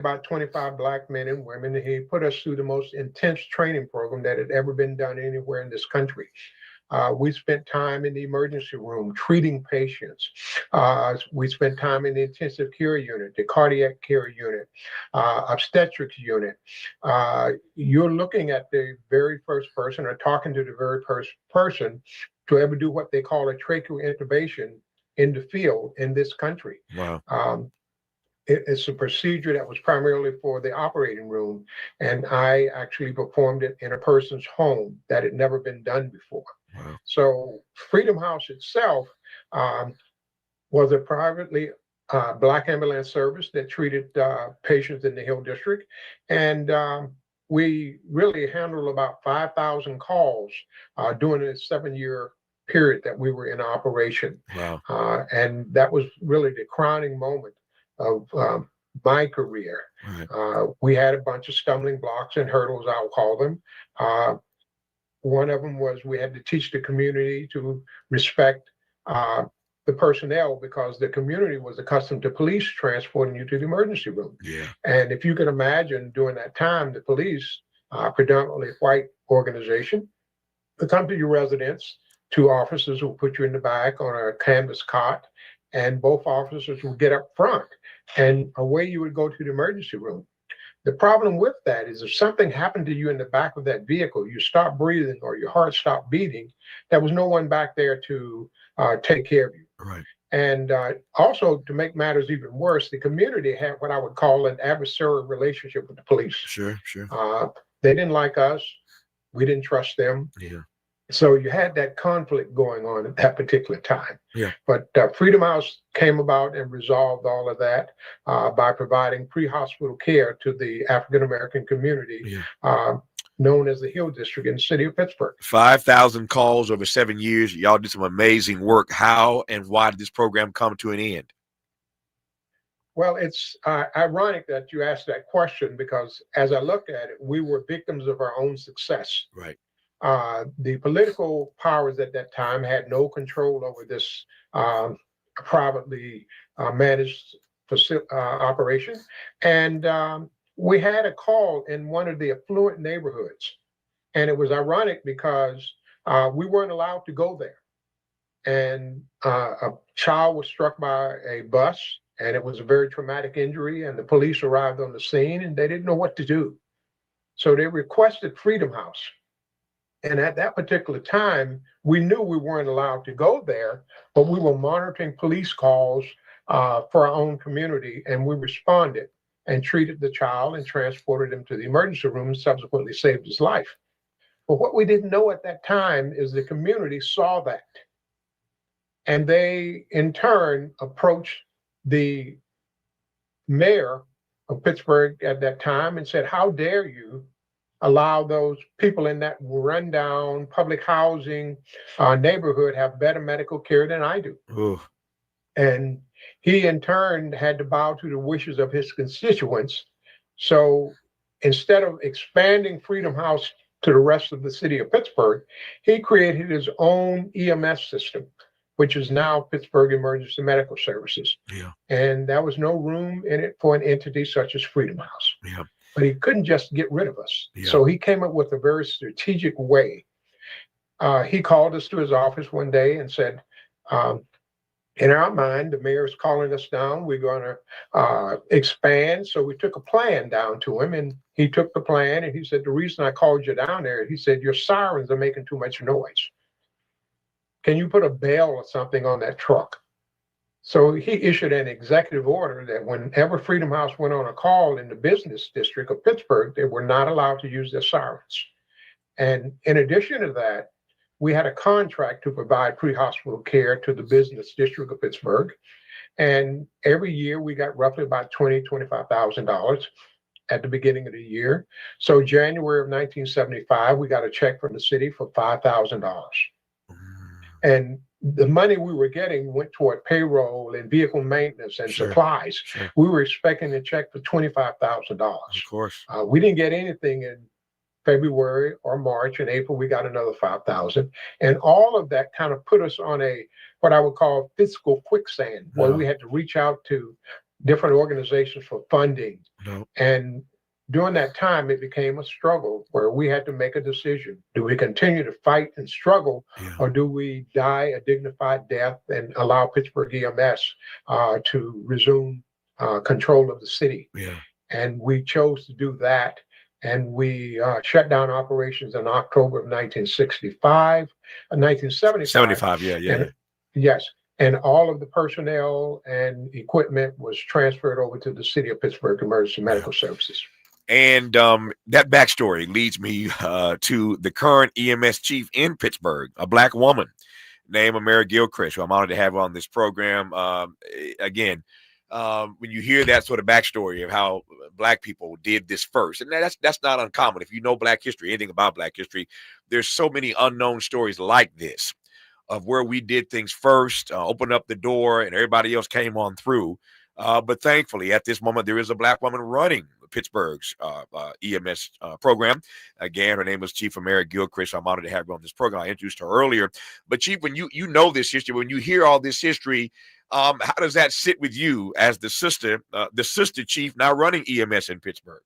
about 25 Black men and women. He put us through the most intense training program that had ever been done anywhere in this country. We spent time in the emergency room treating patients. We spent time in the intensive care unit, the cardiac care unit, obstetrics unit. You're looking at the very first person or talking to the very first person to ever do what they call a tracheal intubation in the field in this country. Wow. It's a procedure that was primarily for the operating room, and I actually performed it in a person's home that had never been done before. Wow. So Freedom House itself was a privately Black ambulance service that treated patients in the Hill District, and we really handled about 5,000 calls during a 7-year period that we were in operation. Wow. And that was really the crowning moment of my career. Right. We had a bunch of stumbling blocks and hurdles, I'll call them. One of them was we had to teach the community to respect the personnel because the community was accustomed to police transporting you to the emergency room. Yeah. And if you can imagine during that time, the police, predominantly white organization, would come to your residence. 2 officers will put you in the back on a canvas cot, and both officers would get up front, and away you would go to the emergency room. The problem with that is if something happened to you in the back of that vehicle, you stopped breathing or your heart stopped beating, there was no one back there to take care of you. Right. And also, to make matters even worse, the community had what I would call an adversarial relationship with the police. Sure. They didn't like us. We didn't trust them. Yeah. So you had that conflict going on at that particular time. Yeah. But Freedom House came about and resolved all of that by providing pre-hospital care to the African-American community, known as the Hill District in the city of Pittsburgh. 5,000 calls over 7 years. Y'all did some amazing work. How and why did this program come to an end? Well, it's ironic that you asked that question because as I look at it, we were victims of our own success. Right. The political powers at that time had no control over this privately managed operation. And we had a call in one of the affluent neighborhoods. And it was ironic because we weren't allowed to go there. And a child was struck by a bus, and it was a very traumatic injury. And the police arrived on the scene, and they didn't know what to do. So they requested Freedom House. And at that particular time, we knew we weren't allowed to go there, but we were monitoring police calls for our own community, and we responded and treated the child and transported him to the emergency room and subsequently saved his life. But what we didn't know at that time is the community saw that. And they, in turn, approached the mayor of Pittsburgh at that time and said, "How dare you allow those people in that rundown public housing neighborhood have better medical care than I do?" Ooh. And he, in turn, had to bow to the wishes of his constituents. So instead of expanding Freedom House to the rest of the city of Pittsburgh, he created his own EMS system, which is now Pittsburgh Emergency Medical Services. Yeah. And there was no room in it for an entity such as Freedom House. Yeah. But he couldn't just get rid of us. Yeah. So he came up with a very strategic way. He called us to his office one day and said, in our mind, the mayor's calling us down. We're going to expand. So we took a plan down to him, and he took the plan, and he said, "The reason I called you down there," he said, "your sirens are making too much noise. Can you put a bell or something on that truck?" So he issued an executive order that whenever Freedom House went on a call in the business district of Pittsburgh, they were not allowed to use their sirens. And in addition to that, we had a contract to provide pre-hospital care to the business district of Pittsburgh. And every year we got roughly about $25,000 at the beginning of the year. So January of 1975, we got a check from the city for $5,000. And the money we were getting went toward payroll and vehicle maintenance and supplies. Sure. We were expecting a check for $25,000. Of course. We didn't get anything in February or March. In April, we got another $5,000. And all of that kind of put us on a, what I would call fiscal quicksand, where we had to reach out to different organizations for funding No. And during that time, it became a struggle where we had to make a decision. Do we continue to fight and struggle, Yeah. or do we die a dignified death and allow Pittsburgh EMS to resume control of the city? Yeah. And we chose to do that. And we shut down operations in October of 1975. 75. Yeah. Yeah. And yes, and all of the personnel and equipment was transferred over to the City of Pittsburgh Emergency Medical Services. And that backstory leads me to the current EMS chief in Pittsburgh, a Black woman named Amera Gilchrist, who I'm honored to have on this program. Again, when you hear that sort of backstory of how Black people did this first, and that's not uncommon. If you know Black history, anything about Black history, there's so many unknown stories like this of where we did things first, opened up the door, and everybody else came on through. But thankfully, at this moment, there is a Black woman running Pittsburgh's EMS program. Again, her name was Chief Amera Gilchrist. I'm honored to have her on this program. I introduced her earlier. But Chief, when you know this history, when you hear all this history, how does that sit with you as the sister chief now running EMS in Pittsburgh?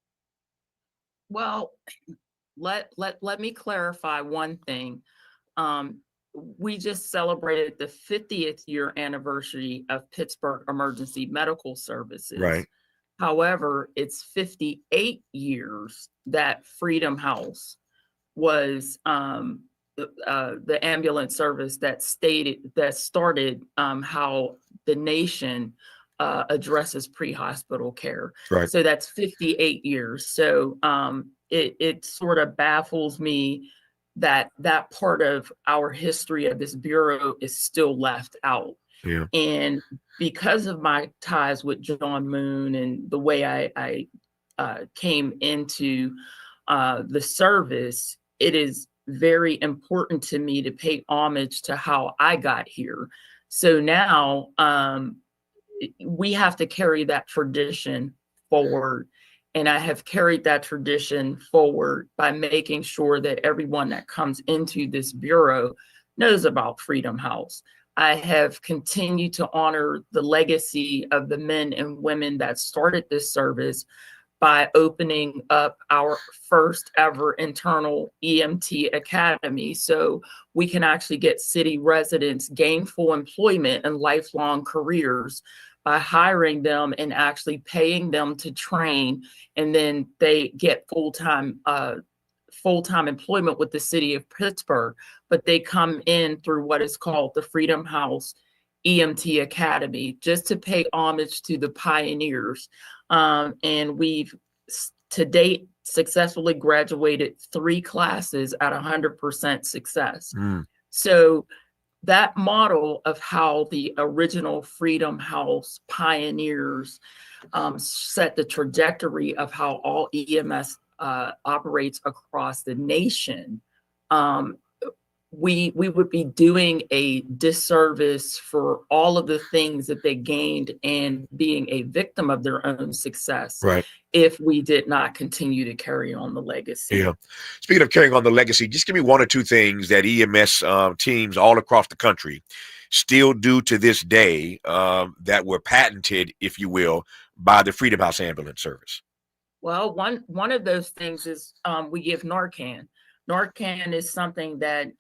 Well, let me clarify one thing. We just celebrated the 50th year anniversary of Pittsburgh Emergency Medical Services. Right. However, it's 58 years that Freedom House was the ambulance service that started how the nation addresses pre-hospital care. Right. So that's 58 years. So it sort of baffles me that part of our history of this bureau is still left out. Yeah. And because of my ties with John Moon and the way I came into the service, it is very important to me to pay homage to how I got here. So now we have to carry that tradition forward. And I have carried that tradition forward by making sure that everyone that comes into this bureau knows about Freedom House. I have continued to honor the legacy of the men and women that started this service by opening up our first ever internal EMT academy. So we can actually get city residents gainful employment and lifelong careers by hiring them and actually paying them to train, and then they get full-time employment with the city of Pittsburgh. But they come in through what is called the Freedom House EMT Academy, just to pay homage to the pioneers. And we've to date successfully graduated 3 classes at 100% success. So that model of how the original Freedom House pioneers set the trajectory of how all EMS operates across the nation, we would be doing a disservice for all of the things that they gained and being a victim of their own success. Right. If we did not continue to carry on the legacy. Yeah. Speaking of carrying on the legacy, just give me 1 or 2 things that EMS teams all across the country still do to this day that were patented, if you will, by the Freedom House Ambulance Service. Well, one of those things is we give Narcan. Narcan is something that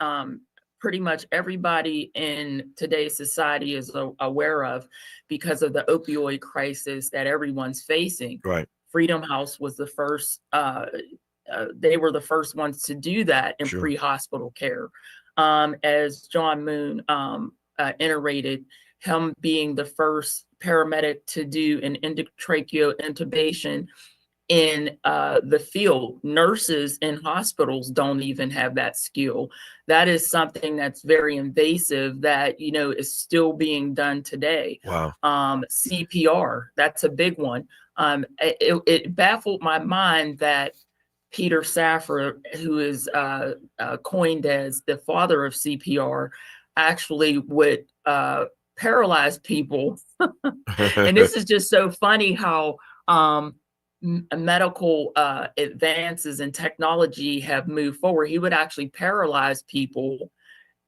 pretty much everybody in today's society is aware of because of the opioid crisis that everyone's facing. Right. Freedom House was the first, they were the first ones to do that in pre-hospital care. As John Moon iterated, him being the first paramedic to do an endotracheal intubation in the field. Nurses in hospitals don't even have that skill. That is something that's very invasive that, is still being done today. Wow. CPR, that's a big one. It baffled my mind that Peter Safra, who is coined as the father of CPR, actually would paralyze people. And this is just so funny how medical advances and technology have moved forward. He would actually paralyze people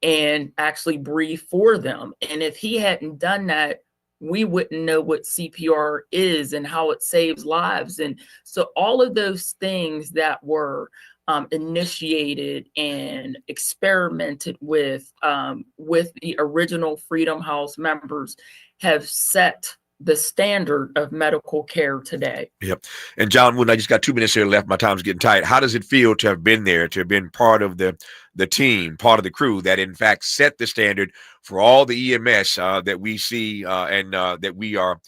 and actually breathe for them. And if he hadn't done that we wouldn't know what CPR is and how it saves lives. And so all of those things that were initiated and experimented with the original Freedom House members have set the standard of medical care today. Yep. And John Wooden, I just got 2 minutes here left. My time's getting tight. How does it feel to have been there, to have been part of the team, part of the crew that in fact set the standard for all the EMS that we see and that we are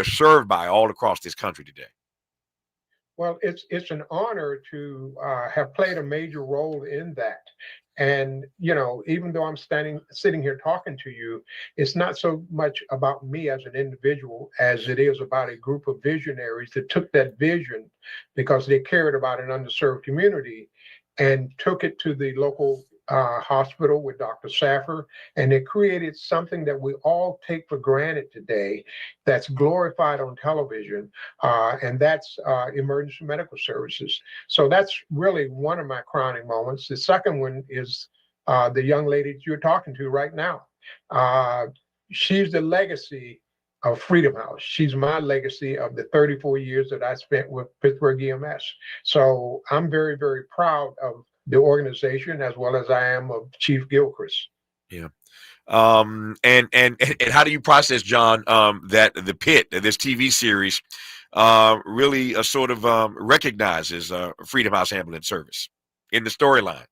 served by all across this country today? Well, it's an honor to have played a major role in that. And, you know, even though I'm sitting here talking to you, it's not so much about me as an individual as it is about a group of visionaries that took that vision because they cared about an underserved community and took it to the local hospital with Dr. Saffer, and they created something that we all take for granted today that's glorified on television, and that's emergency medical services. So that's really one of my crowning moments. The second one is the young lady that you're talking to right now. She's the legacy of Freedom House. She's my legacy of the 34 years that I spent with Pittsburgh EMS. So I'm very, very proud of the organization as well as I am of Chief Gilchrist. Yeah. And how do you process, John, that the Pitt, this TV series, really sort of recognizes Freedom House Ambulance Service in the storyline?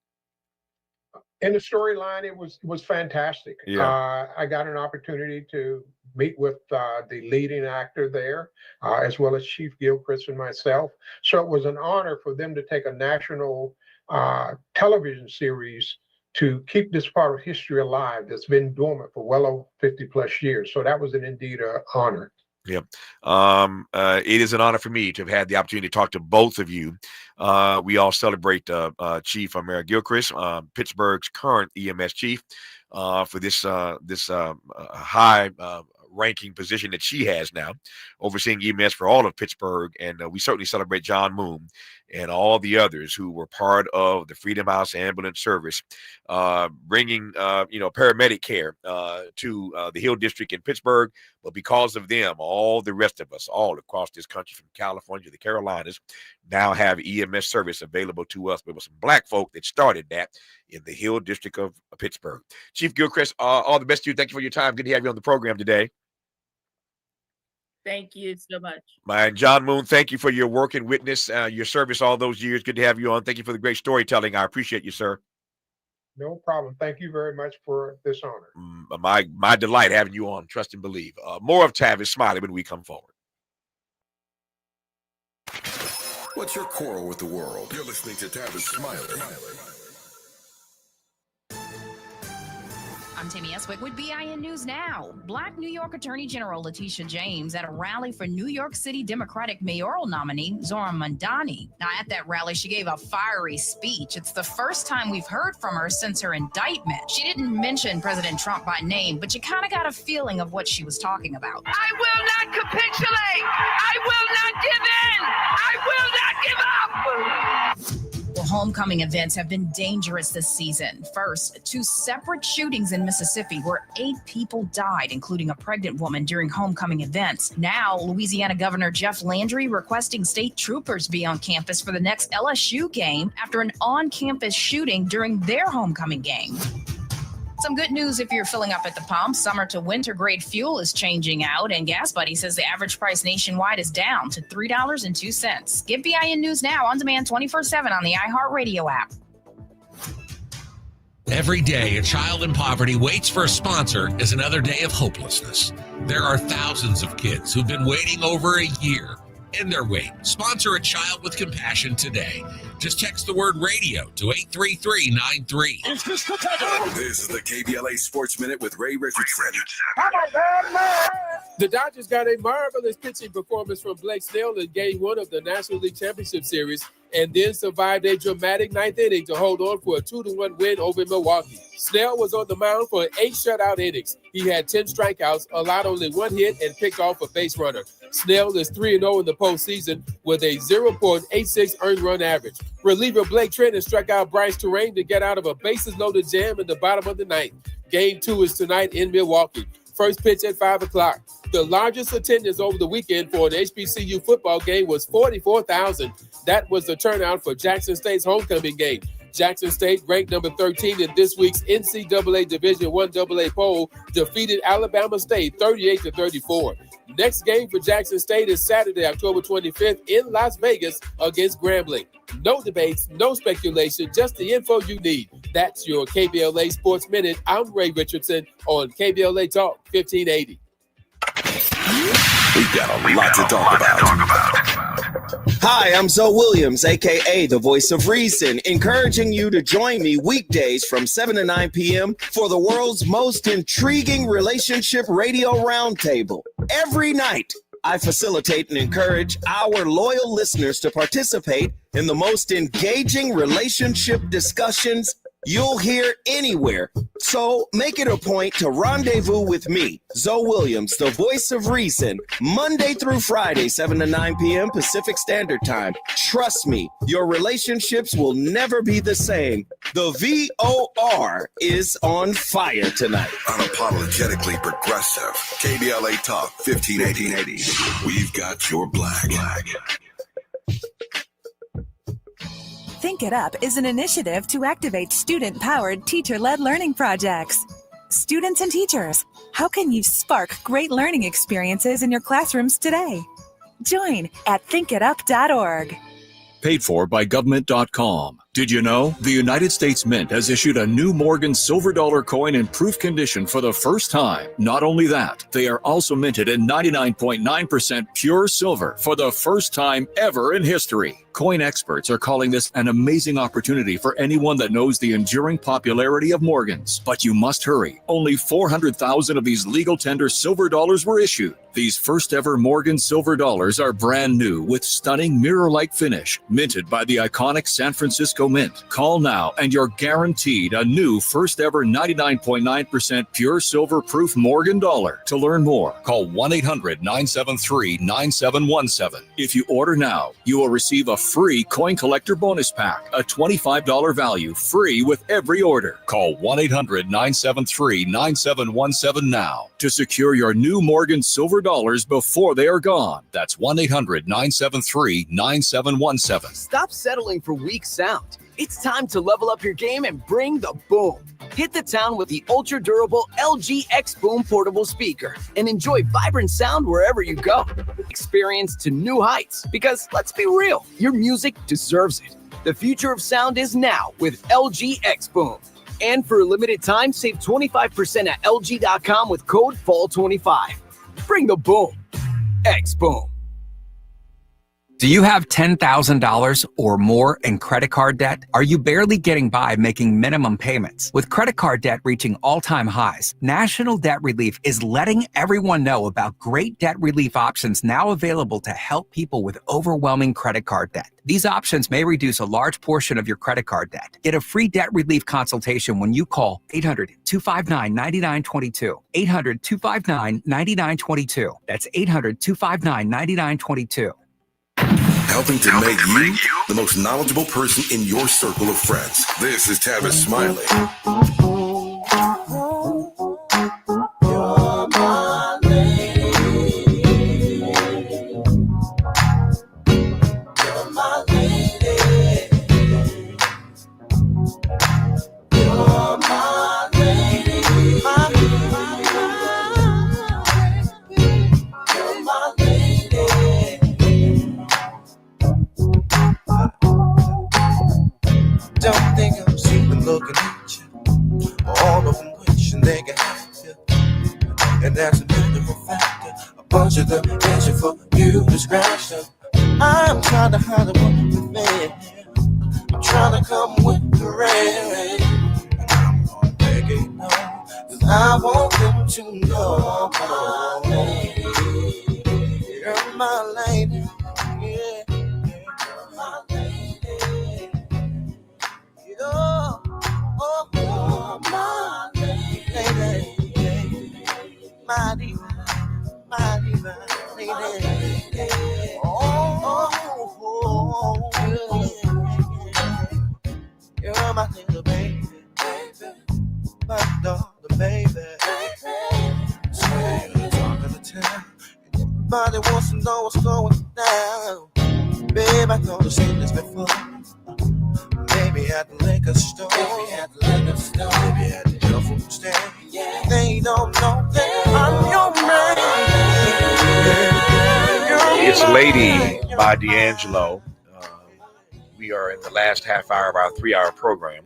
In the storyline, it was fantastic. Yeah. I got an opportunity to meet with the leading actor there, as well as Chief Gilchrist and myself. So it was an honor for them to take a national television series to keep this part of history alive that's been dormant for well over 50 plus years. So that was indeed an honor. Yep. It is an honor for me to have had the opportunity to talk to both of you. We all celebrate Chief Amera Gilchrist, Pittsburgh's current EMS chief, for this high ranking position that she has now, overseeing EMS for all of Pittsburgh. And we certainly celebrate John Moon and all the others who were part of the Freedom House Ambulance Service, bringing paramedic care to the Hill District in Pittsburgh. But because of them, all the rest of us, all across this country, from California to the Carolinas, now have EMS service available to us. But it was some Black folk that started that in the Hill District of Pittsburgh. Chief Gilchrist, all the best to you. Thank you for your time. Good to have you on the program today. Thank you so much. And John Moon, thank you for your work and witness, your service all those years. Good to have you on. Thank you for the great storytelling. I appreciate you, sir. No problem. Thank you very much for this honor. My delight having you on. Trust and believe. More of Tavis Smiley when we come forward. What's your quarrel with the world? You're listening to Tavis Smiley. I'm Tammy Eswick with BIN News Now. Black New York Attorney General Letitia James at a rally for New York City Democratic mayoral nominee Zohran Mamdani. Now, at that rally, she gave a fiery speech. It's the first time we've heard from her since her indictment. She didn't mention President Trump by name, but you kind of got a feeling of what she was talking about. I will not capitulate. I will not give in. I will not give up. Well, homecoming events have been dangerous this season. First, 2 separate shootings in Mississippi where 8 people died, including a pregnant woman during homecoming events. Now, Louisiana Governor Jeff Landry requesting state troopers be on campus for the next LSU game after an on-campus shooting during their homecoming game. Some good news if you're filling up at the pump. Summer to winter grade fuel is changing out, and Gas Buddy says the average price nationwide is down to $3.02. Get BIN News Now on demand 24/7 on the iHeartRadio app. Every day, a child in poverty waits for a sponsor is another day of hopelessness. There are thousands of kids who've been waiting over a year. In their wait, sponsor a child with compassion today. Just text the word radio to 83393. This is the KBLA Sports Minute with Ray Richardson. The Dodgers got a marvelous pitching performance from Blake Snell in Game 1 of the National League Championship Series, and then survived a dramatic 9th inning to hold on for a 2-1 win over Milwaukee. Snell was on the mound for 8 shutout innings. He had 10 strikeouts, allowed only 1 hit, and picked off a base runner. Snell is 3-0 in the postseason with a 0.86 earned run average. Reliever Blake Trenton struck out Bryce Terrain to get out of a bases-loaded jam in the bottom of the 9th. Game 2 is tonight in Milwaukee. First pitch at 5 o'clock. The largest attendance over the weekend for an HBCU football game was 44,000. That was the turnout for Jackson State's homecoming game. Jackson State, ranked number 13 in this week's NCAA Division I AA poll, defeated Alabama State 38-34. Next game for Jackson State is Saturday, October 25th in Las Vegas against Grambling. No debates, no speculation, just the info you need. That's your KBLA Sports Minute. I'm Ray Richardson on KBLA Talk 1580. We've got a lot to talk about. Hi, I'm Zoe Williams, a.k.a. the Voice of Reason, encouraging you to join me weekdays from 7 to 9 p.m. for the world's most intriguing relationship radio roundtable. Every night, I facilitate and encourage our loyal listeners to participate in the most engaging relationship discussions you'll hear anywhere. So make it a point to rendezvous with me, Zoe Williams, the Voice of Reason, Monday through Friday, 7 to 9 p.m. Pacific Standard Time. Trust me, your relationships will never be the same. The VOR is on fire tonight. Unapologetically progressive. KBLA Talk 1580. We've got your black. Think It Up is an initiative to activate student-powered, teacher-led learning projects. Students and teachers, how can you spark great learning experiences in your classrooms today? Join at thinkitup.org. Paid for by government.com. Did you know the United States Mint has issued a new Morgan silver dollar coin in proof condition for the first time? Not only that, they are also minted in 99.9% pure silver for the first time ever in history. Coin experts are calling this an amazing opportunity for anyone that knows the enduring popularity of Morgans. But you must hurry. Only 400,000 of these legal tender silver dollars were issued. These first ever Morgan silver dollars are brand new with stunning mirror-like finish, minted by the iconic San Francisco Mint. Call now and you're guaranteed a new first ever 99.9% pure silver proof Morgan dollar. To learn more, call 1-800-973-9717. If you order now, you will receive a free coin collector bonus pack, a $25 value, free with every order. Call 1-800-973-9717 now to secure your new Morgan silver dollars before they are gone. That's 1-800-973-9717. Stop settling for weak sound. It's time to level up your game and bring the boom. Hit the town with the ultra-durable LG X Boom portable speaker and enjoy vibrant sound wherever you go. Experience to new heights because, let's be real, your music deserves it. The future of sound is now with LG X Boom. And for a limited time, save 25% at LG.com with code FALL25. Bring the boom. X Boom. Do you have $10,000 or more in credit card debt? Are you barely getting by making minimum payments? With credit card debt reaching all-time highs, National Debt Relief is letting everyone know about great debt relief options now available to help people with overwhelming credit card debt. These options may reduce a large portion of your credit card debt. Get a free debt relief consultation when you call 800-259-9922. 800-259-9922. That's 800-259-9922. Helping to make you the most knowledgeable person in your circle of friends. This is Tavis Smiley. You're my lady. You're my lady. You're my lady. You're my lady. Don't think I'm stupid looking at you. All of them wishing they could have you. And that's a beautiful factor. A bunch of them itching for you to scratch them. I'm trying to hide the one with me. I'm trying to come with the rain. And I'm gonna make it known, 'cause I want them to know my lady. You're my lady. Yeah, you're my lady. Oh, you're my lady, my diva, lady. Oh, you're my little baby, my daughter, baby. So what's going down. Babe, I thought I've seen this before. Maybe at the liquor store. Maybe at the health food stand. Yeah. They don't know that I'm your man. It's Lady by D'Angelo. We are in the last half hour of our 3-hour program.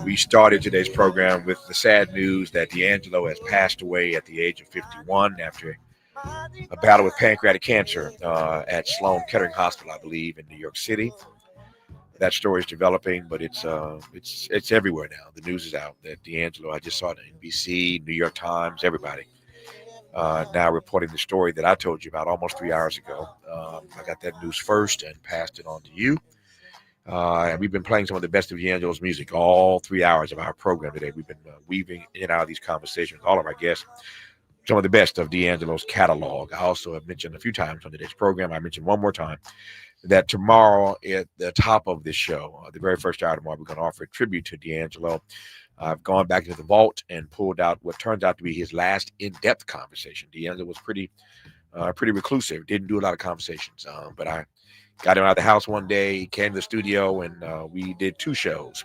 We started today's program with the sad news that D'Angelo has passed away at the age of 51 after a battle with pancreatic cancer at Sloan Kettering Hospital, I believe, in New York City. That story is developing, but it's everywhere now. The news is out that D'Angelo, I just saw it on NBC, New York Times, everybody now reporting the story that I told you about almost 3 hours ago. I got that news first and passed it on to you. And we've been playing some of the best of D'Angelo's music all 3 hours of our program today. We've been weaving in and out of these conversations, all of our guests, some of the best of D'Angelo's catalog. I also have mentioned a few times on today's program, I mentioned one more time, that tomorrow at the top of this show, the very first hour tomorrow, we're going to offer a tribute to D'Angelo. I've gone back into the vault and pulled out what turns out to be his last in-depth conversation. D'Angelo was pretty reclusive, didn't do a lot of conversations, but I got him out of the house one day, he came to the studio, and we did 2 shows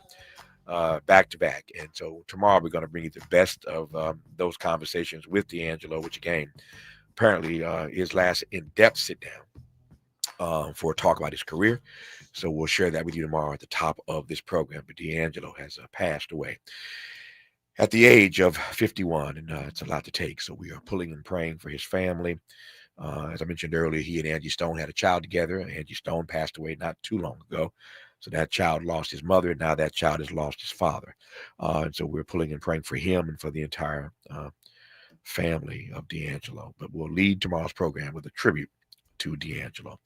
back to back. And so tomorrow we're going to bring you the best of those conversations with D'Angelo, which again, apparently his last in-depth sit down for a talk about his career. So we'll share that with you tomorrow at the top of this program. But D'Angelo has passed away at the age of 51, and it's a lot to take. So we are pulling and praying for his family. As I mentioned earlier, he and Angie Stone had a child together. Angie Stone passed away not too long ago. So that child lost his mother, and now that child has lost his father. And so we're pulling and praying for him and for the entire family of D'Angelo. But we'll lead tomorrow's program with a tribute to D'Angelo.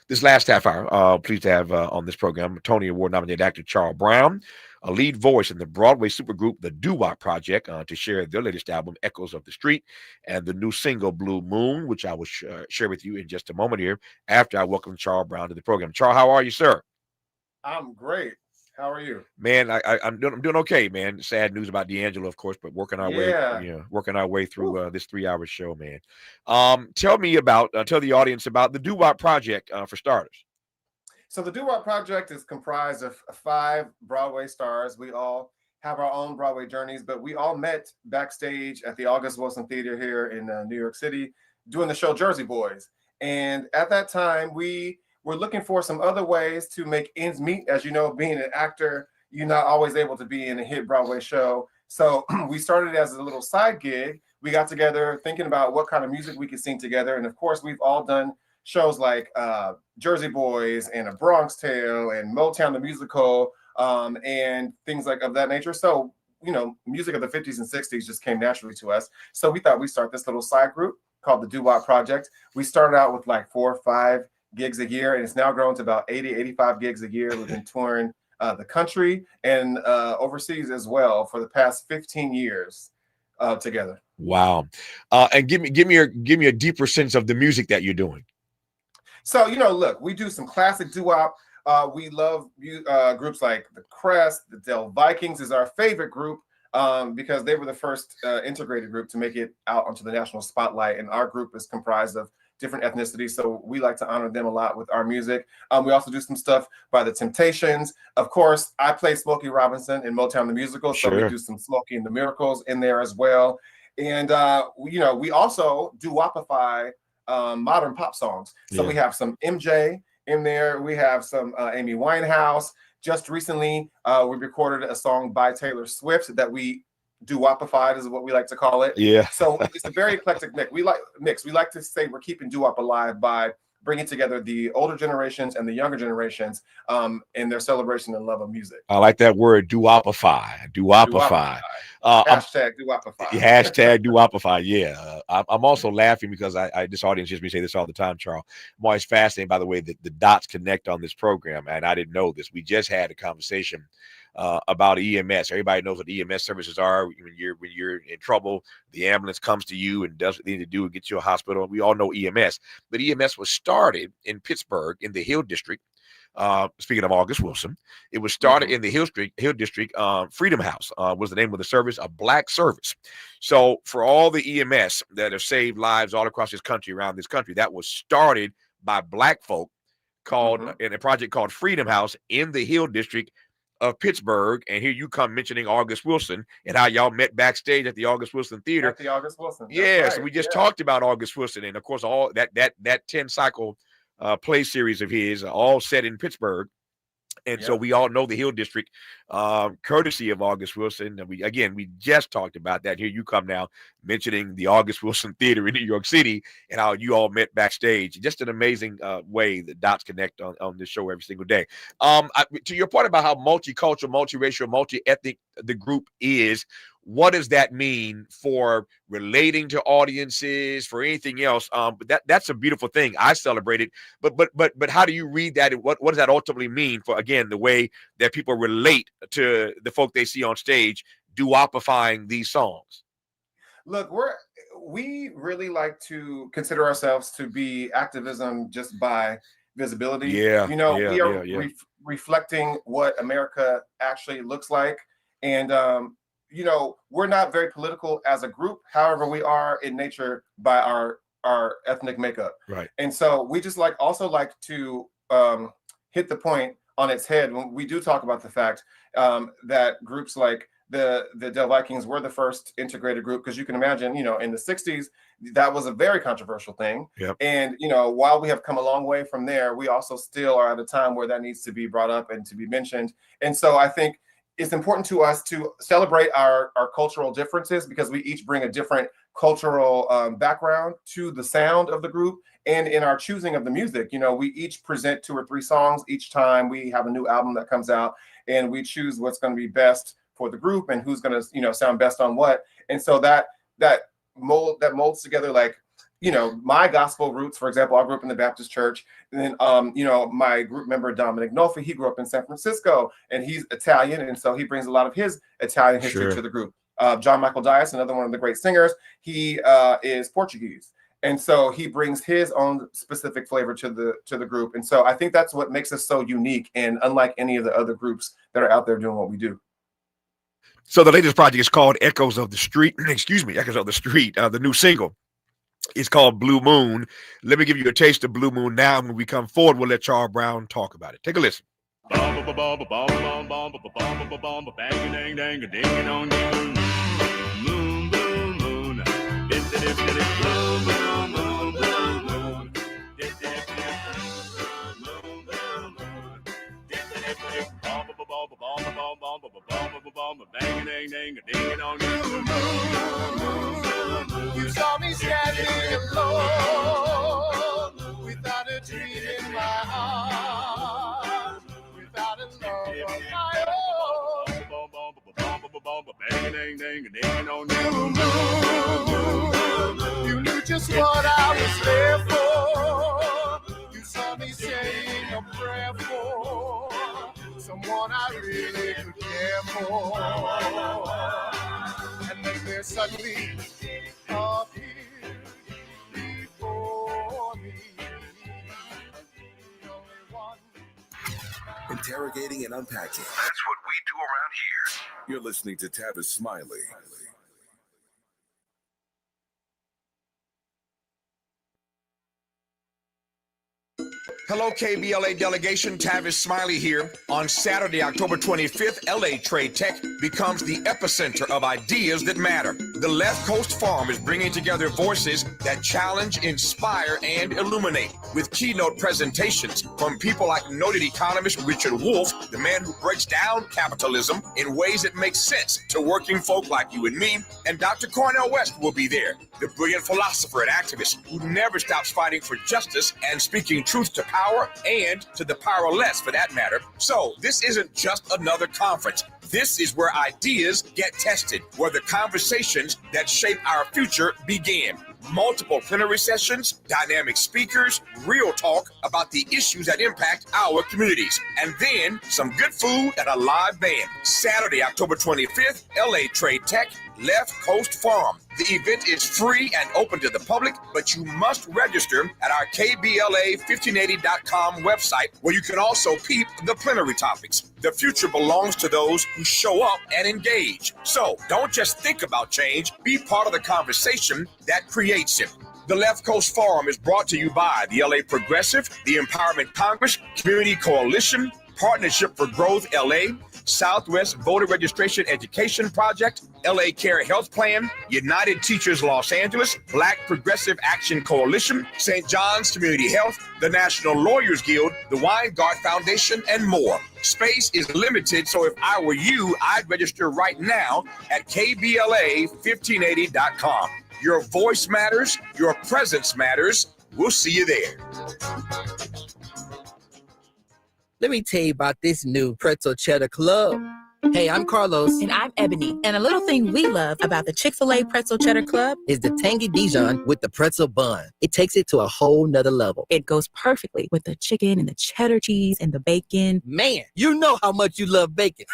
This last half hour, pleased to have on this program Tony Award-nominated actor Charl Brown, a lead voice in the Broadway supergroup the Doo Wop Project, to share their latest album, Echoes of the Street, and the new single, Blue Moon, which I will share with you in just a moment here after I welcome Charl Brown to the program. Charl, how are you, sir? I'm great. How are you? Man, I'm doing okay, man. Sad news about D'Angelo, of course, but working our way through this 3-hour show, man. Tell the audience about the Doo Wop Project for starters. So the Doo Wop Project is comprised of 5 Broadway stars. We all have our own Broadway journeys, but we all met backstage at the August Wilson Theater here in New York City doing the show Jersey Boys. And at that time, we were looking for some other ways to make ends meet. As you know, being an actor, you're not always able to be in a hit Broadway show. So we started as a little side gig. We got together thinking about what kind of music we could sing together. And of course, we've all done shows like Jersey Boys and A Bronx Tale and Motown the Musical and things like of that nature. So, you know, music of the 50s and 60s just came naturally to us. So we thought we'd start this little side group called the Doo Wop Project. We started out with like 4 or 5 gigs a year, and it's now grown to about 80, 85 gigs a year. We've been touring the country and overseas as well for the past 15 years together. Wow. And give me a deeper sense of the music that you're doing. So, you know, look, we do some classic doo-wop. We love groups like the Crest, the Del Vikings is our favorite group because they were the first integrated group to make it out onto the national spotlight. And our group is comprised of different ethnicities, so we like to honor them a lot with our music. We also do some stuff by the Temptations. Of course, I play Smokey Robinson in Motown the Musical, so we do some Smokey and the Miracles in there as well. And you know, we also doo-wopify modern pop songs. So we have some MJ in there. We have some Amy Winehouse. Just recently, we recorded a song by Taylor Swift that we doo-wopified is what we like to call it. Yeah. So it's a very eclectic mix. We like to say we're keeping doo-wop alive by bringing together the older generations and the younger generations in their celebration and love of music. I like that word, doo-wopify. Doo-wopify. Hashtag doo-wopify. Hashtag doo-wopify. Yeah. I'm also laughing because I this audience hears me say this all the time, Charl. I'm always fascinated by the way that the dots connect on this program, and I didn't know this. We just had a conversation about EMS. Everybody knows what EMS services are. When you're in trouble, the ambulance comes to you and does what they need to do and get you to a hospital. We all know EMS, but EMS was started in Pittsburgh in the Hill District. Speaking of August Wilson, it was started in the Hill District. Freedom House was the name of the service, a Black service. So for all the EMS that have saved lives all across this country, around this country, that was started by Black folk, called in a project called Freedom House in the Hill District of Pittsburgh. And here you come mentioning August Wilson and how y'all met backstage at the August Wilson Theater. At the August Wilson. Yeah, right. So we just talked about August Wilson, and of course all that 10 cycle play series of his, all set in Pittsburgh. And so we all know the Hill District, courtesy of August Wilson. And we just talked about that. Here you come now mentioning the August Wilson Theater in New York City and how you all met backstage. Just an amazing way the dots connect on this show every single day. To your point about how multicultural, multiracial, multi-ethnic the group is, what does that mean for relating to audiences, for anything else? But that's a beautiful thing. I celebrate it. But how do you read that? And what does that ultimately mean for, again, the way that people relate to the folk they see on stage, doo-wopifying these songs? Look, we really like to consider ourselves to be activism just by visibility. Yeah. We are reflecting what America actually looks like. And, we're not very political as a group. However, we are in nature by our ethnic makeup. Right. And so we just like to hit the point on its head when we do talk about the fact that groups like the Del Vikings were the first integrated group, because you can imagine, in the 60s, that was a very controversial thing. Yep. And, while we have come a long way from there, we also still are at a time where that needs to be brought up and to be mentioned. And so I think it's important to us to celebrate our cultural differences, because we each bring a different cultural background to the sound of the group. And in our choosing of the music, we each present 2 or 3 songs each time we have a new album that comes out, and we choose what's going to be best for the group and who's going to, sound best on what. And so that molds together, like, my gospel roots. For example, I grew up in the Baptist church, and then, my group member, Dominic Nolfi, he grew up in San Francisco, and he's Italian. And so he brings a lot of his Italian history to the group. John Michael Dias, another one of the great singers, he is Portuguese. And so he brings his own specific flavor to the group. And so I think that's what makes us so unique and unlike any of the other groups that are out there doing what we do. So the latest project is called Echoes of the Street. Echoes of the Street. The new single is called Blue Moon. Let me give you a taste of Blue Moon now. When we come forward, we'll let Charl Brown talk about it. Take a listen. You saw me standing alone, without a dream in my heart, without a love of my own. You knew just what I was there for. You saw me saying a prayer for someone I really could care for. And then there suddenly appeared before me. Interrogating and unpacking. That's what we do around here. You're listening to Tavis Smiley. Hello, KBLA delegation. Tavis Smiley here. On Saturday, October 25th, LA Trade Tech becomes the epicenter of ideas that matter. The Left Coast Forum is bringing together voices that challenge, inspire, and illuminate, with keynote presentations from people like noted economist Richard Wolff, the man who breaks down capitalism in ways that make sense to working folk like you and me, and Dr. Cornel West will be there, the brilliant philosopher and activist who never stops fighting for justice and speaking truth to power and to the powerless, for that matter. So this isn't just another conference. This is where ideas get tested, where the conversations that shape our future begin. multiple plenary sessions, dynamic speakers, real talk about the issues that impact our communities, and then some good food and a live band. Saturday, October 25th, LA Trade Tech, Left Coast Farm. The event is free and open to the public, but you must register at our KBLA1580.com website, where you can also peep the plenary topics. The future belongs to those who show up and engage. So don't just think about change, be part of the conversation that creates it. The Left Coast Forum is brought to you by the LA Progressive, the Empowerment Congress, Community Coalition, Partnership for Growth LA, Southwest Voter Registration Education Project, LA Care Health Plan, United Teachers Los Angeles, Black Progressive Action Coalition, St. John's Community Health, the National Lawyers Guild, the Weingart Foundation, and more. Space is limited, so if I were you, I'd register right now at KBLA1580.com. Your voice matters, your presence matters. We'll see you there. Let me tell you about this new pretzel cheddar club. Hey, I'm Carlos. And I'm Ebony. And a little thing we love about the Chick-fil-A Pretzel Cheddar Club is the tangy Dijon with the pretzel bun. It takes it to a whole nother level. It goes perfectly with the chicken and the cheddar cheese and the bacon. Man, you know how much you love bacon.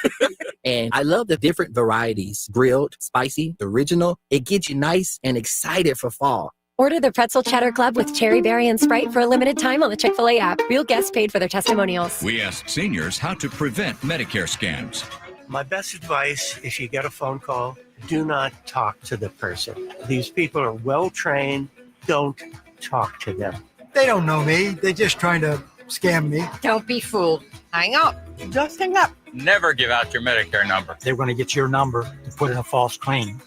And I love the different varieties. Grilled, spicy, original. It gets you nice and excited for fall. Order the Pretzel Cheddar Club with Cherry Berry and Sprite for a limited time on the Chick-fil-A app. Real guests paid for their testimonials. We asked seniors how to prevent Medicare scams. My best advice, if you get a phone call, do not talk to the person. These people are well-trained. Don't talk to them. They don't know me. They're just trying to scam me. Don't be fooled. Hang up. Just hang up. Never give out your Medicare number. They're going to get your number and put in a false claim.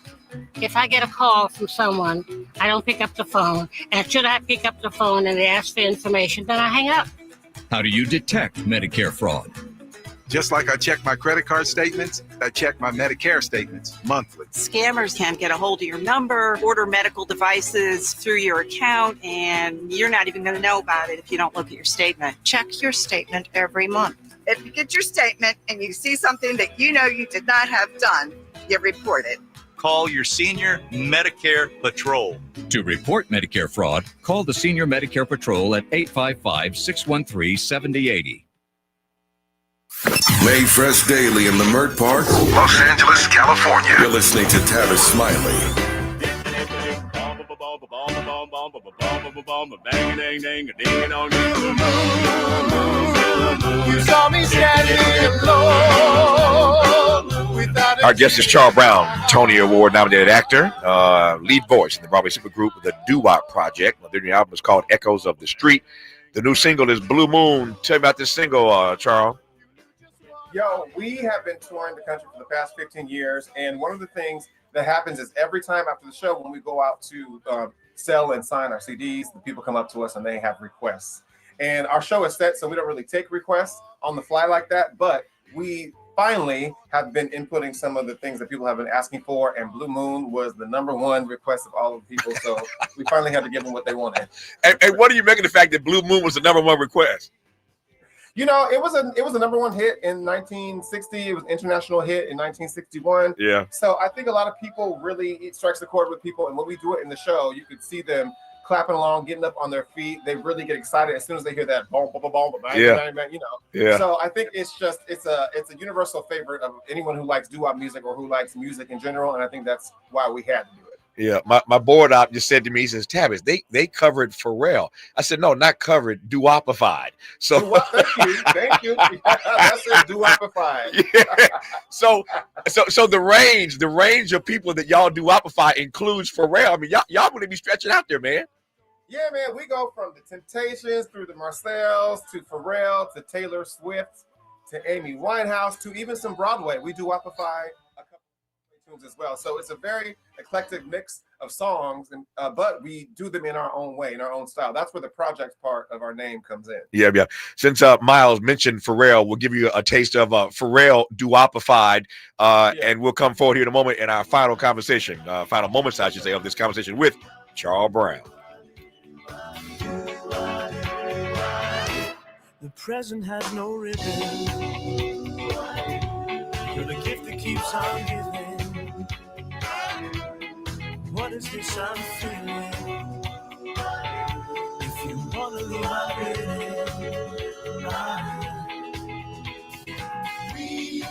If I get a call from someone, I don't pick up the phone. And should I pick up the phone and they ask for information, then I hang up. How do you detect Medicare fraud? Just like I check my credit card statements, I check my Medicare statements monthly. Scammers can get a hold of your number, order medical devices through your account, and you're not even going to know about it if you don't look at your statement. Check your statement every month. If you get your statement and you see something that you know you did not have done, you report it. Call your senior Medicare Patrol. To report Medicare fraud, call the Senior Medicare Patrol at 855-613-7080. Made fresh daily in Leimert Park, Los Angeles, California. You're listening to Tavis Smiley. You saw me standing alone. Our guest is Charl Brown, Tony Award-nominated actor, lead voice in the Broadway supergroup The Doo Wop Project. Their new album is called Echoes of the Street. The new single is Blue Moon. Tell me about this single, Charl. Yo, we have been touring the country for the past 15 years, and one of the things that happens is every time after the show, when we go out to sell and sign our CDs, the people come up to us and they have requests. And our show is set, so we don't really take requests on the fly like that, but we finally have been inputting some of the things that people have been asking for, and Blue Moon was the #1 request of all of the people, so we finally had to give them what they wanted. And what do you make of the fact that Blue Moon was the #1 request? You know, it was a #1 hit in 1960. It was an international hit in 1961. Yeah. So I think a lot of people really, it strikes a chord with people. And when we do it in the show, you could see them clapping along, getting up on their feet. They really get excited as soon as they hear that boom, boom, boom, boom, bang, bang, bang, you know. Yeah. So I think it's a universal favorite of anyone who likes doo-wop music or who likes music in general. And I think that's why we had to do it. Yeah, my board op just said to me, he says, Tavis, they covered Pharrell. I said, no, not covered, doo-wopified. So thank you. That's it, doo-wopified. Yeah. So the range of people that y'all doo-wopify includes Pharrell. I mean, y'all gonna be stretching out there, man. Yeah, man, we go from the Temptations through the Marcells to Pharrell to Taylor Swift to Amy Winehouse to even some Broadway. We doo-wopify a couple of tunes as well. So it's a very eclectic mix of songs, and but we do them in our own way, in our own style. That's where the project part of our name comes in. Yeah. Since Miles mentioned Pharrell, we'll give you a taste of Pharrell doo-wopified, and we'll come forward here in a moment in our final conversation, final moments, I should say, of this conversation with Charl Brown. The present has no ribbon. You're the gift that keeps on giving. What What is this I'm feeling? If you wanna leave, I we've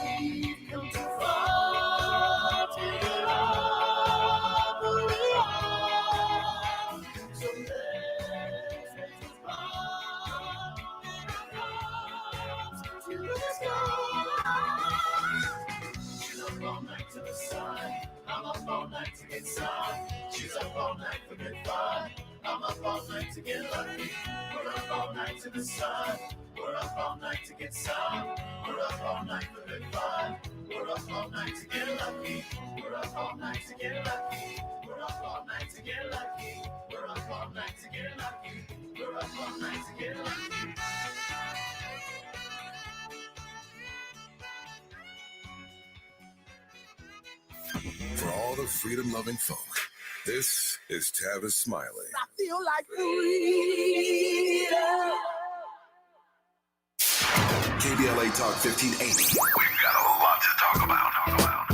come too far to give up who we are. So let's make this bond to the sky. She's up all night to the sun. I'm up all night to get some. She's up all night for good fun. I'm up all night to get lucky. We're up all night to the sun. We're up all night to get some. We're up all night for good fun. We're up all night to get lucky. We're up all night to get lucky. We're up all night to get lucky. We're up all night to get lucky. We're up all night to get lucky. For all the freedom-loving folk, this is Tavis Smiley. I feel like freedom. KBLA Talk 1580. We've got a lot to talk about.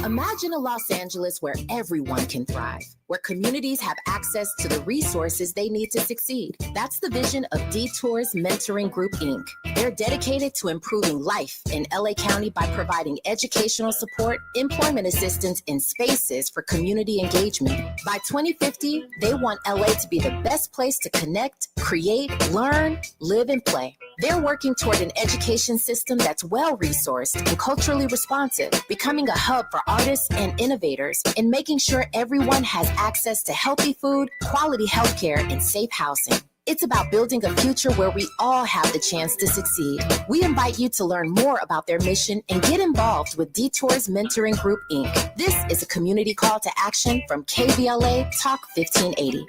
Imagine a Los Angeles where everyone can thrive, where communities have access to the resources they need to succeed. That's the vision of Detours Mentoring Group, Inc. They're dedicated to improving life in LA County by providing educational support, employment assistance, and spaces for community engagement. By 2050, they want LA to be the best place to connect, create, learn, live, and play. They're working toward an education system that's well-resourced and culturally responsive, becoming a hub for artists and innovators, and making sure everyone has access to healthy food, quality healthcare, and safe housing. It's about building a future where we all have the chance to succeed. We invite you to learn more about their mission and get involved with Detours Mentoring Group, Inc. This is a community call to action from KBLA Talk 1580.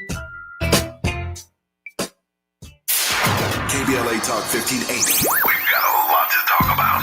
KBLA Talk 1580. We've got a lot to talk about.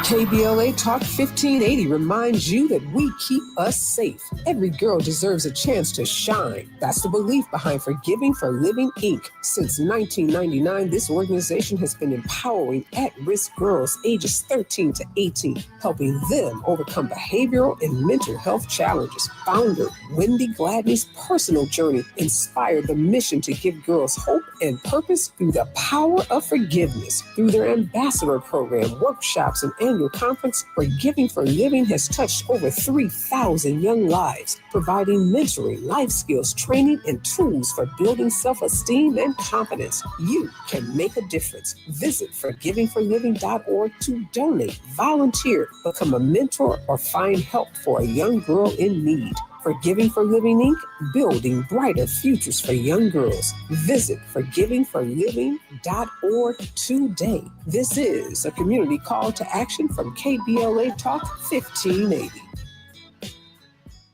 KBLA Talk 1580 reminds you that we keep us safe. Every girl deserves a chance to shine. That's the belief behind Forgiving for Living, Inc. Since 1999, this organization has been empowering at-risk girls ages 13 to 18, helping them overcome behavioral and mental health challenges. Founder Wendy Gladney's personal journey inspired the mission to give girls hope and purpose through the power of forgiveness. Through their ambassador program, workshops, and annual conference, Forgiving for Living has touched over 3,000 young lives, providing mentoring, life skills, training, and tools for building self-esteem and confidence. You can make a difference. Visit forgivingforliving.org to donate, volunteer, become a mentor, or find help for a young girl in need. Forgiving for Living, Inc., building brighter futures for young girls. Visit forgivingforliving.org today. This is a community call to action from KBLA Talk 1580.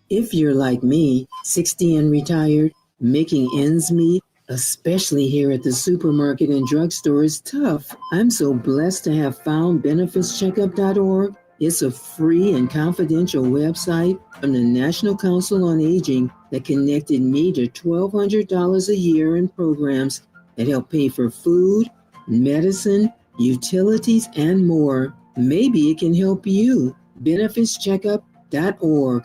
If you're like me, 60 and retired, making ends meet, especially here at the supermarket and drugstore, is tough. I'm so blessed to have found benefitscheckup.org. It's a free and confidential website from the National Council on Aging that connected me to $1,200 a year in programs that help pay for food, medicine, utilities, and more. Maybe it can help you. benefitscheckup.org.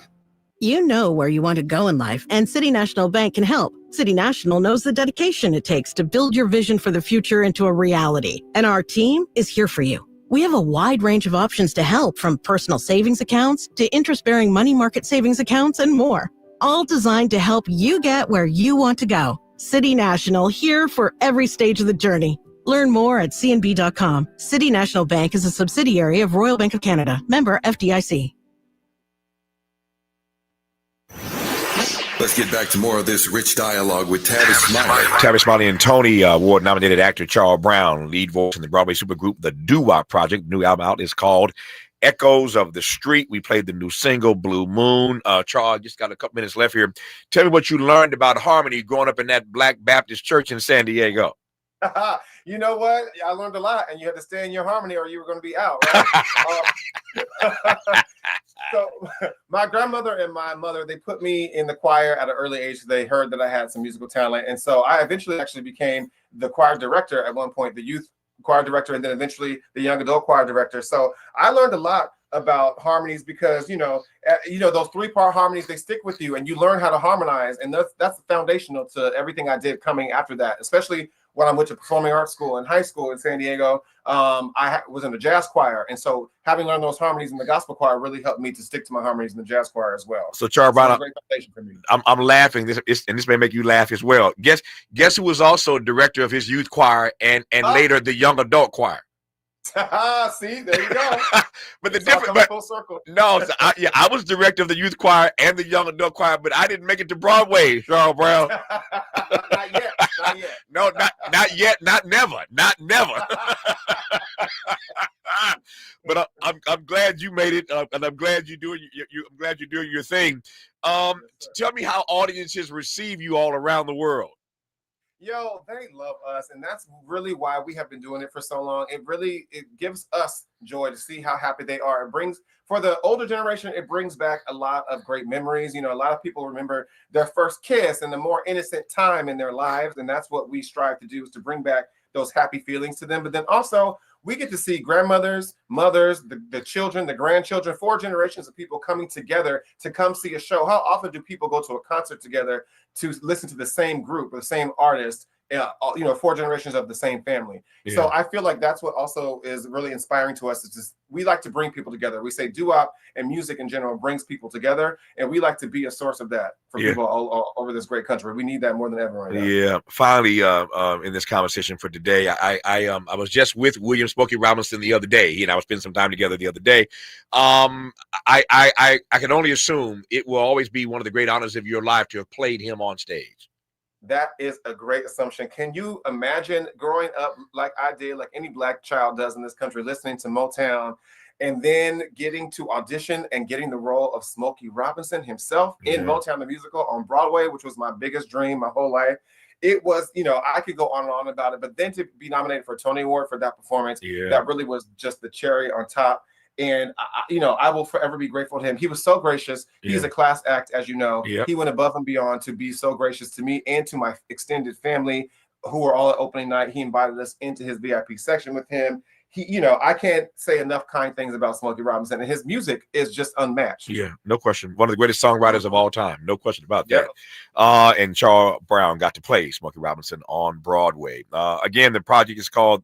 You know where you want to go in life, and City National Bank can help. City National knows the dedication it takes to build your vision for the future into a reality, and our team is here for you. We have a wide range of options to help, from personal savings accounts to interest-bearing money market savings accounts and more, all designed to help you get where you want to go. City National, here for every stage of the journey. Learn more at cnb.com. City National Bank is a subsidiary of Royal Bank of Canada, member FDIC. Let's get back to more of this rich dialogue with Tavis Smiley. Tavis Smiley and Tony Award-nominated actor Charl Brown, lead voice in the Broadway supergroup The Doo Wop Project. New album out is called Echoes of the Street. We played the new single, Blue Moon. Charl, just got a couple minutes left here. Tell me what you learned about harmony growing up in that Black Baptist church in San Diego. You know what? I learned a lot, and you had to stay in your harmony or you were going to be out, right? So my grandmother and my mother, they put me in the choir at an early age. They heard that I had some musical talent. And so I eventually actually became the choir director at one point, the youth choir director, and then eventually the young adult choir director. So I learned a lot about harmonies because those 3-part harmonies, they stick with you and you learn how to harmonize, and that's foundational to everything I did coming after that, especially when I went to performing arts school in high school in San Diego. I was in the jazz choir, and so having learned those harmonies in the gospel choir really helped me to stick to my harmonies in the jazz choir as well. So Charl Brown, great foundation for me. I'm laughing, and this may make you laugh as well. Guess who was also director of his youth choir and later the young adult choir? See, there you go. But the difference, full circle. No, so I was director of the youth choir and the young adult choir, but I didn't make it to Broadway, Charl Brown. Not yet. No, not yet, not never. But I'm glad you made it, and I'm glad you're doing your thing. Tell me how audiences receive you all around the world. Yo, they love us, and that's really why we have been doing it for so long. It gives us joy to see how happy they are. It brings, for the older generation, it brings back a lot of great memories. A lot of people remember their first kiss and the more innocent time in their lives, and that's what we strive to do, is to bring back those happy feelings to them. But then also, we get to see grandmothers, mothers, the children, the grandchildren, 4 generations of people coming together to come see a show. How often do people go to a concert together to listen to the same group or the same artist? 4 generations of the same family. Yeah. So I feel like that's what also is really inspiring to us. Is just, we like to bring people together. We say doo wop and music in general brings people together, and we like to be a source of that for people all over this great country. We need that more than ever right now. Yeah. Finally, in this conversation for today, I was just with William Smokey Robinson the other day. He and I was spending some time together the other day. I can only assume it will always be one of the great honors of your life to have played him on stage. That is a great assumption. Can you imagine growing up like I did, like any Black child does in this country, listening to Motown, and then getting to audition and getting the role of Smokey Robinson himself in Motown the musical on Broadway, which was my biggest dream my whole life. It was, I could go on and on about it, but then to be nominated for a Tony Award for that performance, that really was just the cherry on top. And, I will forever be grateful to him. He was so gracious. He's a class act, as you know. He went above and beyond to be so gracious to me and to my extended family who were all at opening night. He invited us into his VIP section with him. I can't say enough kind things about Smokey Robinson, and his music is just unmatched. Yeah, no question. One of the greatest songwriters of all time. No question about that. And Charl Brown got to play Smokey Robinson on Broadway. Again, the project is called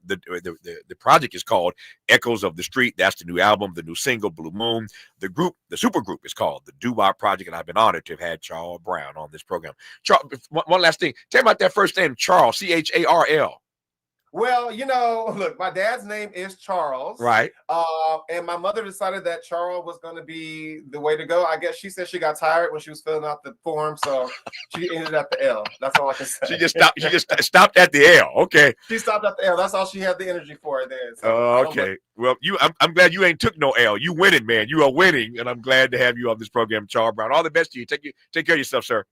Echoes of the Street. That's the new album, the new single, Blue Moon. The supergroup is called the Doo Wop Project, and I've been honored to have had Charl Brown on this program. Charl, one last thing. Tell me about that first name, Charl, Charl. Well, look, my dad's name is Charles. Right. And my mother decided that Charl was going to be the way to go. I guess she said she got tired when she was filling out the form, so she ended at the L. That's all I can say. She just stopped at the L. Okay. She stopped at the L. That's all she had the energy for then. So okay. Well, I'm glad you ain't took no L. You winning, man. You are winning, and I'm glad to have you on this program, Charl Brown. All the best to you. Take care of yourself, sir.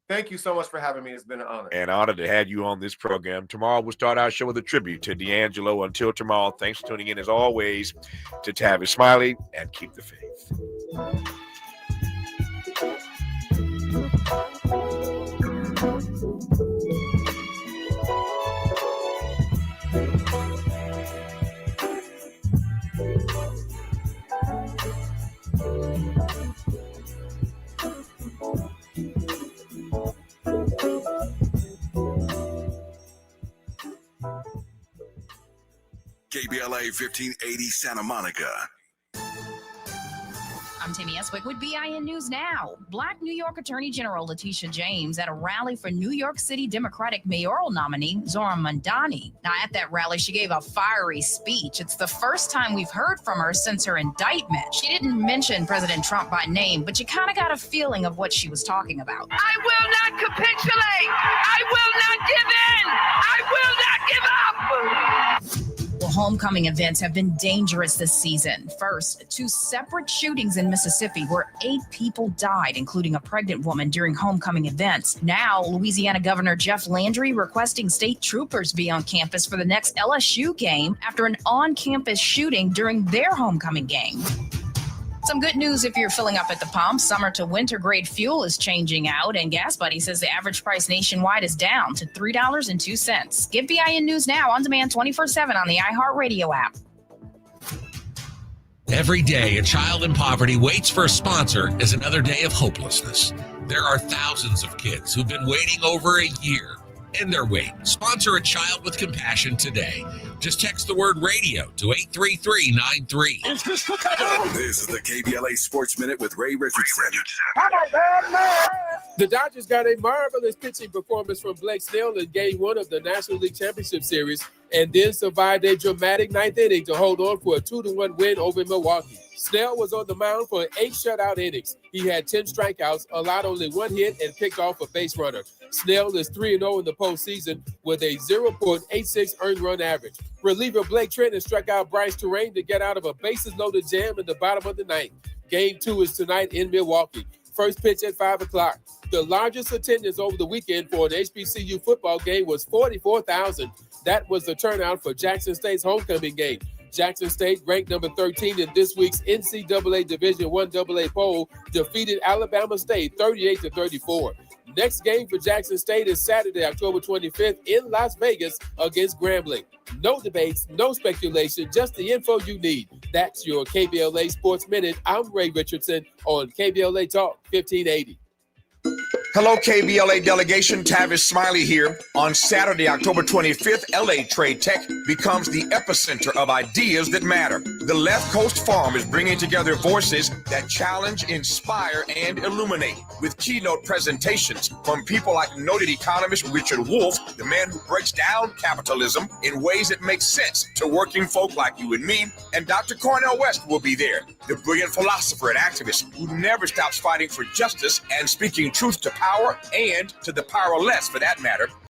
Thank you so much for having me. It's been an honor. An honor to have you on this program. Tomorrow we'll start our show with a tribute to D'Angelo. Until tomorrow, thanks for tuning in as always to Tavis, Smiley, and keep the faith. KBLA 1580 Santa Monica. I'm Timmy Eswick with BIN News Now. Black New York Attorney General Letitia James at a rally for New York City Democratic mayoral nominee Zohran Mamdani. Now, at that rally, she gave a fiery speech. It's the first time we've heard from her since her indictment. She didn't mention President Trump by name, but you kind of got a feeling of what she was talking about. I will not capitulate. I will not give in. I will not give up. Well, homecoming events have been dangerous this season. First, 2 separate shootings in Mississippi where 8 people died, including a pregnant woman during homecoming events. Now, Louisiana Governor Jeff Landry requesting state troopers be on campus for the next LSU game after an on-campus shooting during their homecoming game. Some good news if you're filling up at the pump. Summer to winter grade fuel is changing out, and Gas Buddy says the average price nationwide is down to $3.02. Get BIN News Now on demand 24/7 on the iHeartRadio app. Every day, a child in poverty waits for a sponsor is another day of hopelessness. There are thousands of kids who've been waiting over a year. End their wait. Sponsor a child with compassion today. Just text the word radio to 83393. This is the KBLA Sports Minute with Ray Richardson. The Dodgers got a marvelous pitching performance from Blake Snell in Game 1 of the National League Championship Series and then survived a dramatic ninth inning to hold on for a 2-1 win over Milwaukee. Snell was on the mound for 8 shutout innings. He had 10 strikeouts, allowed only 1 hit, and picked off a base runner. Snell is 3-0 in the postseason with a 0.86 earned run average. Reliever Blake Trenton struck out Bryce Terrain to get out of a bases-loaded jam in the bottom of the ninth. Game 2 is tonight in Milwaukee. First pitch at 5 o'clock. The largest attendance over the weekend for an HBCU football game was 44,000. That was the turnout for Jackson State's homecoming game. Jackson State, ranked number 13 in this week's NCAA Division I AA poll, defeated Alabama State 38-34. Next game for Jackson State is Saturday, October 25th in Las Vegas against Grambling. No debates, no speculation, just the info you need. That's your KBLA Sports Minute. I'm Ray Richardson on KBLA Talk 1580. Hello, KBLA delegation. Tavis Smiley here. On Saturday, October 25th, LA Trade Tech becomes the epicenter of ideas that matter. The Left Coast Forum is bringing together voices that challenge, inspire, and illuminate with keynote presentations from people like noted economist Richard Wolff, the man who breaks down capitalism in ways that make sense to working folk like you and me, and Dr. Cornel West will be there, the brilliant philosopher and activist who never stops fighting for justice and speaking truth to power and to the powerless, for that matter.